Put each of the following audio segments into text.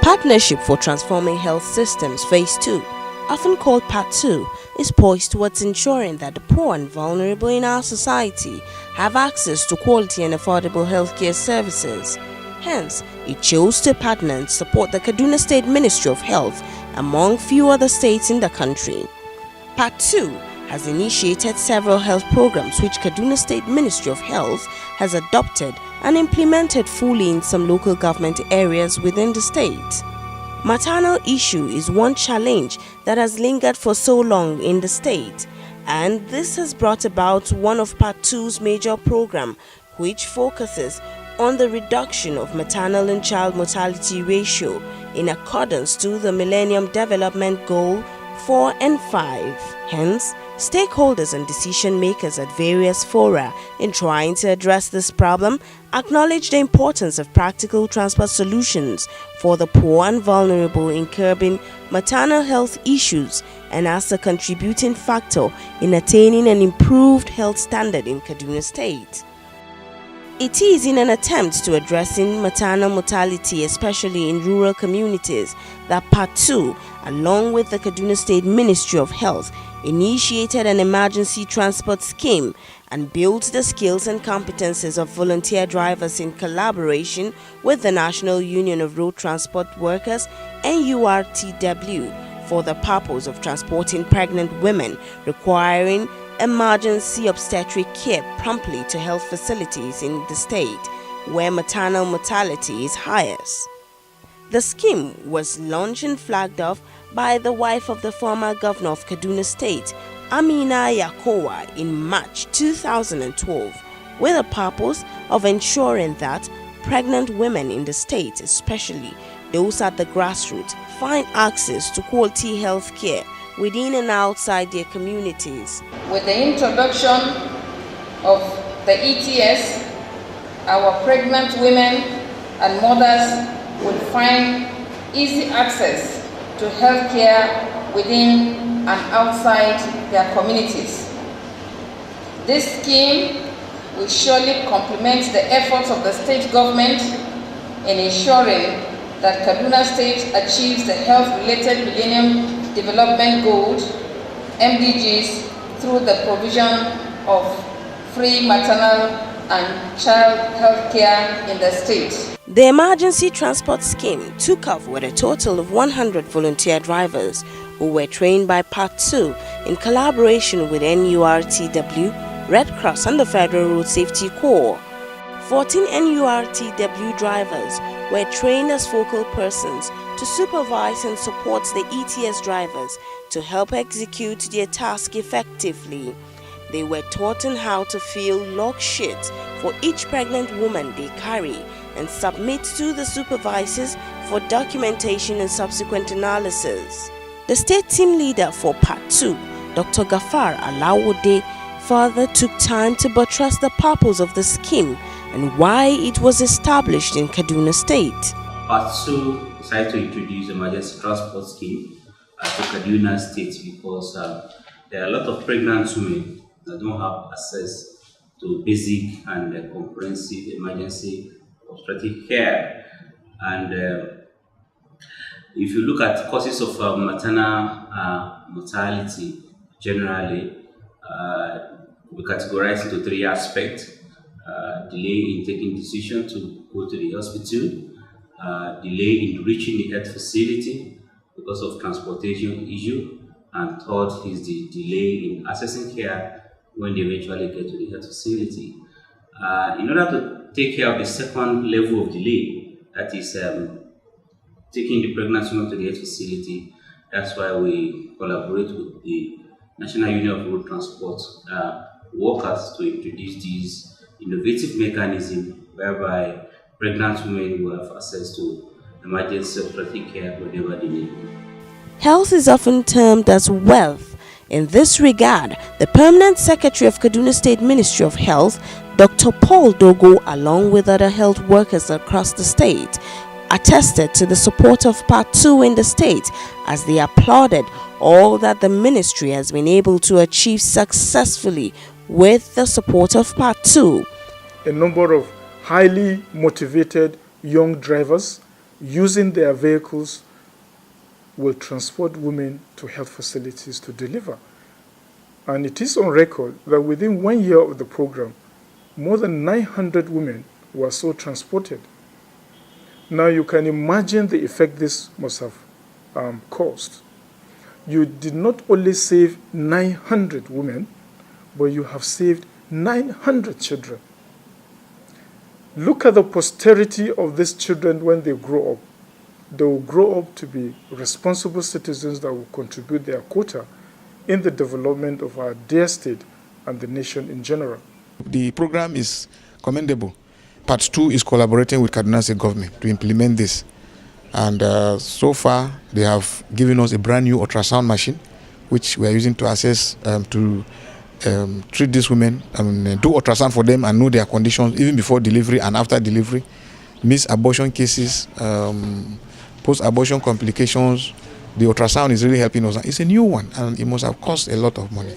Partnership for Transforming Health Systems Phase 2, often called Part 2, is poised towards ensuring that the poor and vulnerable in our society have access to quality and affordable healthcare services. Hence, it chose to partner and support the Kaduna State Ministry of Health among few other states in the country. Part 2 has initiated several health programs which Kaduna State Ministry of Health has adopted and implemented fully in some local government areas within the state. Maternal issue is one challenge that has lingered for so long in the state, and this has brought about one of Part 2's major program, which focuses on the reduction of maternal and child mortality ratio in accordance to the Millennium Development Goal 4 and 5. Hence, stakeholders and decision makers at various fora in trying to address this problem acknowledge the importance of practical transport solutions for the poor and vulnerable in curbing maternal health issues and as a contributing factor in attaining an improved health standard in Kaduna State. It is in an attempt to addressing maternal mortality, especially in rural communities, that Part 2, along with the Kaduna State Ministry of Health, initiated an emergency transport scheme and built the skills and competences of volunteer drivers in collaboration with the National Union of Road Transport Workers (NURTW) for the purpose of transporting pregnant women requiring emergency obstetric care promptly to health facilities in the state where maternal mortality is highest. The scheme was launched and flagged off by the wife of the former governor of Kaduna State, Amina Yakowa, in March 2012, with the purpose of ensuring that pregnant women in the state, especially those at the grassroots, find access to quality health care within and outside their communities. With the introduction of the ETS, our pregnant women and mothers will find easy access to health care within and outside their communities. This scheme will surely complement the efforts of the state government in ensuring that Kaduna State achieves the health-related Millennium Development Goals, MDGs, through the provision of free maternal and child health care in the state. The emergency transport scheme took off with a total of 100 volunteer drivers who were trained by Part 2 in collaboration with NURTW, Red Cross and the Federal Road Safety Corps. 14 NURTW drivers were trained as focal persons to supervise and support the ETS drivers to help execute their task effectively. They were taught on how to fill log sheets for each pregnant woman they carry and submit to the supervisors for documentation and subsequent analysis. The state team leader for Part 2, Dr. Gafar Alawode, further took time to buttress the purpose of the scheme and why it was established in Kaduna State. Part 2 decided to introduce emergency transport scheme to Kaduna State because there are a lot of pregnant women that don't have access to basic and comprehensive emergency obstetric care. And if you look at causes of maternal mortality generally, we categorize into three aspects. Delay in taking decision to go to the hospital, delay in reaching the health facility because of transportation issue, and third is the delay in accessing care when they eventually get to the health facility. In order to take care of the second level of delay, that is taking the pregnant woman to the health facility, that's why we collaborate with the National Union of Road Transport workers to introduce these innovative mechanism whereby pregnant women will have access to emergency obstetric care whenever they need. Health is often termed as wealth. In this regard, the Permanent Secretary of Kaduna State Ministry of Health, Dr. Paul Dogo, along with other health workers across the state, attested to the support of Part 2 in the state as they applauded all that the ministry has been able to achieve successfully with the support of Part 2. A number of highly motivated young drivers using their vehicles, will transport women to health facilities to deliver. And it is on record that within 1 year of the program, more than 900 women were so transported. Now you can imagine the effect this must have caused. You did not only save 900 women, but you have saved 900 children. Look at the posterity of these children when they grow up. They will grow up to be responsible citizens that will contribute their quota in the development of our dear state and the nation in general. The program is commendable. Part 2 is collaborating with Kaduna State government to implement this. And so far, they have given us a brand new ultrasound machine, which we are using to assess, to treat these women and do ultrasound for them and know their conditions even before delivery and after delivery, missed abortion cases, post-abortion complications. The ultrasound is really helping us. It's a new one and it must have cost a lot of money.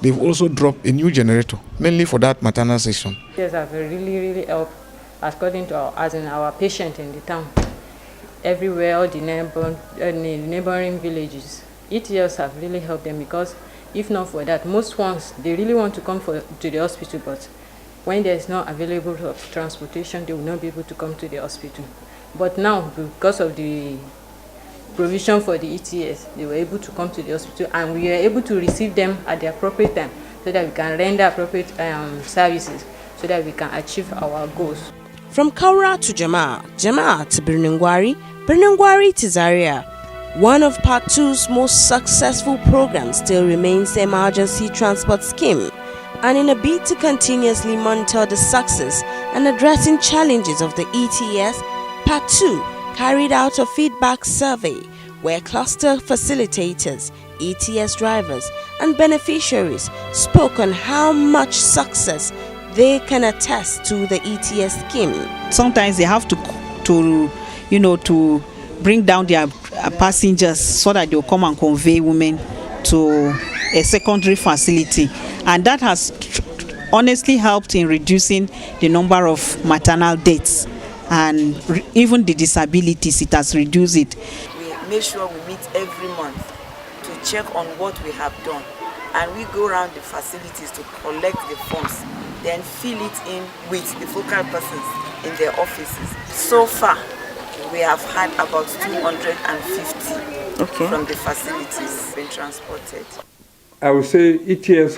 They've also dropped a new generator, mainly for that maternal section. ETS have really helped according to our patient in the town. Everywhere, all the neighboring villages, ETS have really helped them, because if not for that, most ones, they really want to come to the hospital, but when there's no available transportation, they will not be able to come to the hospital. But now, because of the provision for the ETS, they were able to come to the hospital, and we were able to receive them at the appropriate time so that we can render appropriate services so that we can achieve our goals. From Kaura to Jama'a to Birnin Gwari to Zaria, one of Part 2's most successful programs still remains the Emergency Transport Scheme. And in a bid to continuously monitor the success and addressing challenges of the ETS, Part 2 carried out a feedback survey where cluster facilitators, ETS drivers, and beneficiaries spoke on how much success they can attest to the ETS scheme. Sometimes they have to bring down their passengers so that they'll come and convey women to a secondary facility, and that has honestly helped in reducing the number of maternal deaths and even the disabilities. It has reduced it. We make sure we meet every month to check on what we have done, and we go around the facilities to collect the forms, then fill it in with the focal persons in their offices. So far, we have had about 250 from the facilities being transported. I would say ETS,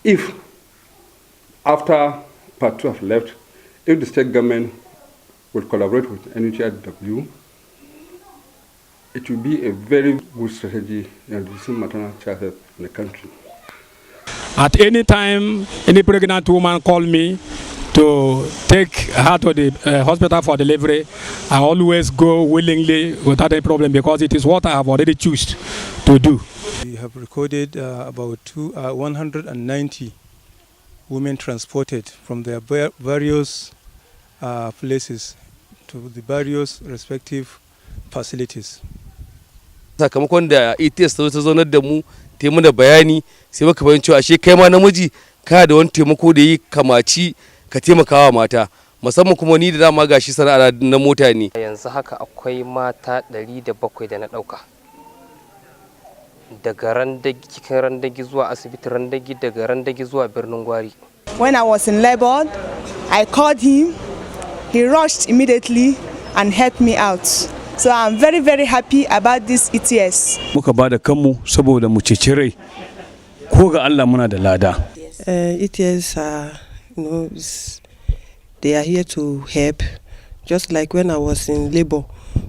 if after Part 2 have left, if the state government will collaborate with NHIW, it will be a very good strategy in reducing maternal child health in the country. At any time, any pregnant woman call me to take her to the hospital for delivery, I always go willingly without any problem, because it is what I have already chosen to do. We have recorded about 190 women transported from their various places to the various respective facilities. Sakamakon da ETS ta zaunar da mu ta yi mana bayani, sai muka bayyana cewa ashe kai ma namiji kana da wani taimako da yi kamaci ka taimakawa mata, musamman kuma ni da dama gashi sana'a na mota ne. Yanzu haka akwai mata 107 da na dauka daga cikin Randagi zuwa asibiti Randagi, daga Randagi zuwa Birnin Gwari. When I was in labor, I called him. He rushed immediately and helped me out. So I'm very happy about this ETS. Muka bada kanmu saboda mu ceci rai, ko ga Allah muna da lada. ETS they are here to help. Just like when I was in labor,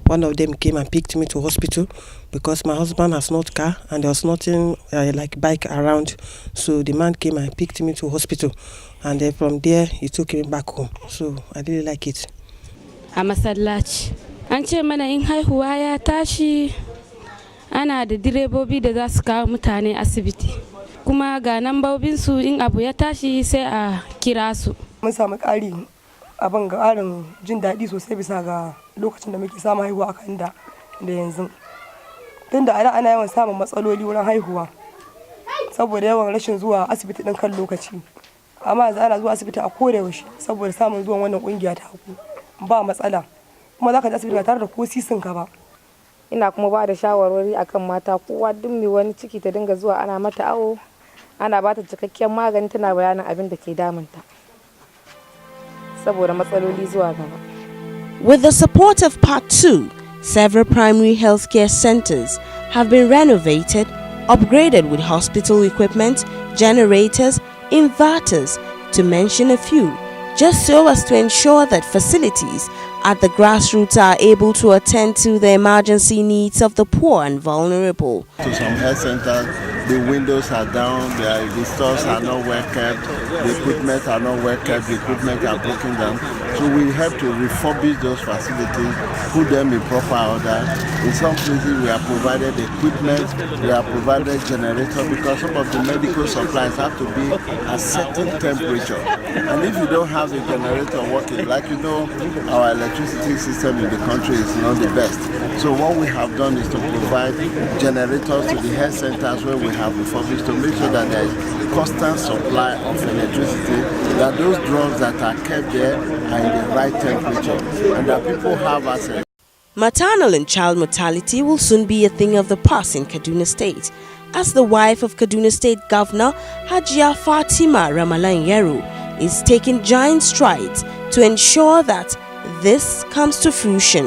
one of them came and picked me to hospital because my husband has not car and there was nothing like bike around. So the man came and picked me to hospital, and then from there he took me back home. So I really like it. A masallaci an ce mana in haihuwa ya tashi ana da direbobi da za su kawo mutane asibiti, kuma ga nambobin su in abu ya tashi sai a kira su. Mun samu ƙari abin ga ƙarin jin daɗi sosai bisa ga lokacin da muke samun haihuwa akan da yanzu. Tunda ana yawan samun matsaloli wurin haihuwa saboda yawan rashin zuwa asibiti ɗin kan lokaci. Amma yanzu ana zuwa asibiti a koda yaushe saboda samun zuwan wannan kungiya ta haku ba matsala. kuma za ka je asibiti ba tare da ko sisin ka ba. Ina kuma ba da shawarwari akan mata kowa duk mai wani ciki ta dinga zuwa ana mata awo, ana ba ta cikakken magani, tana bayanin abin da ke damunta saboda matsaloli zuwa gaba. With the support of Part 2, several primary healthcare centers have been renovated, upgraded with hospital equipment, generators, inverters, to mention a few, just so as to ensure that facilities at the grassroots are able to attend to the emergency needs of the poor and vulnerable. To some health centers, the windows are down, the stores are not well kept, the equipment are not well kept, the equipment are broken down. So we have to refurbish those facilities, put them in proper order. In some places we have provided equipment, we have provided generators, because some of the medical supplies have to be at certain temperature. And if you don't have the generator working, like you know, our electricity system in the country is not the best. So what we have done is to provide generators to the health centers where we have refurbished, to make sure that there is constant supply of electricity, that those drugs that are kept there are in the right temperature, and that people have access. Maternal and child mortality will soon be a thing of the past in Kaduna State, as the wife of Kaduna State Governor Hajia Fatima Ramalan Yero is taking giant strides to ensure that this comes to fruition.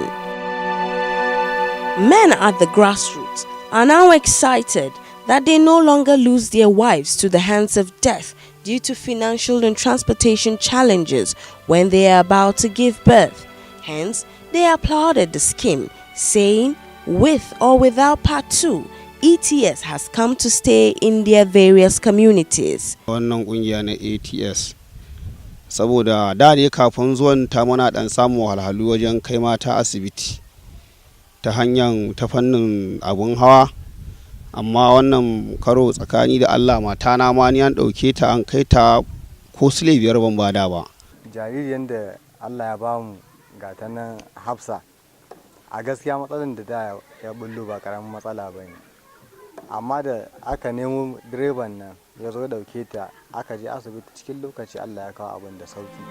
Men at the grassroots are now excited that they no longer lose their wives to the hands of death due to financial and transportation challenges when they are about to give birth. Hence, they applauded the scheme, saying, with or without Part 2, ETS has come to stay in their various communities. Wannan kungiya na ETS saboda da ne kafin zuwan ta muna dan samu wahalhalu wajen kai mata asibiti ta hanyar ta fannin abun hawa, amma wannan karo tsakani da Allah mata na ma ni an dauke ta an kai ta ko sule biyar ban bada ba. Jaririyan da Allah ya bamu ga ta nan Hafsa, a gaskiya matsalan da ya bullo ba karamin matsala bane, amma da aka nemo direban nan ya zo dauke ta aka je asibiti cikin lokaci Allah ya kawo abin da sauki.